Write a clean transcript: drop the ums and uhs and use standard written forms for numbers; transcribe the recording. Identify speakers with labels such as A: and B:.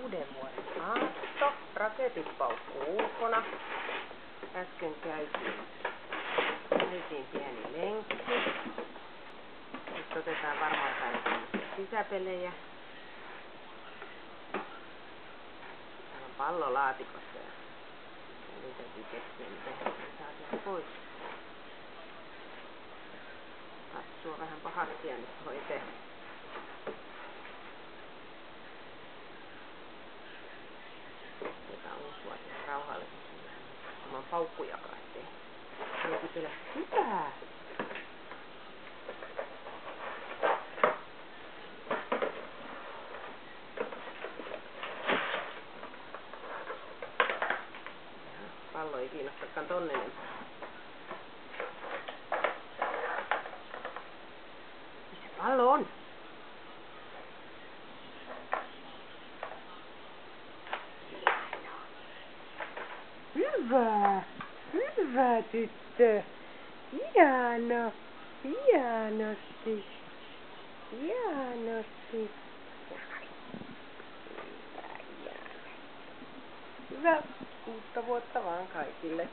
A: Uuden vuoden aatto. Raketit paukkuu ulkona. Äsken käytiin pieni lenkki. Nyt otetaan varmaan täällä sisäpelejä. Täällä on pallo laatikossa ja niitäkin keksiä, miten ne saa sieltä pois. Katsoo vähän pahasti ja nyt voi tehdä. Otetaan uusi vuosi rauhallisesti. Tämä on paukkujakaan tehdä. Joku siellä, mitä? Pallo ei kiinnostakaan tonne enempää. Missä pallo on? Hyvä! Hyvä tyttö! Hieno! Hienosti! Hienosti! Hyvä uutta vuotta vaan kaikille!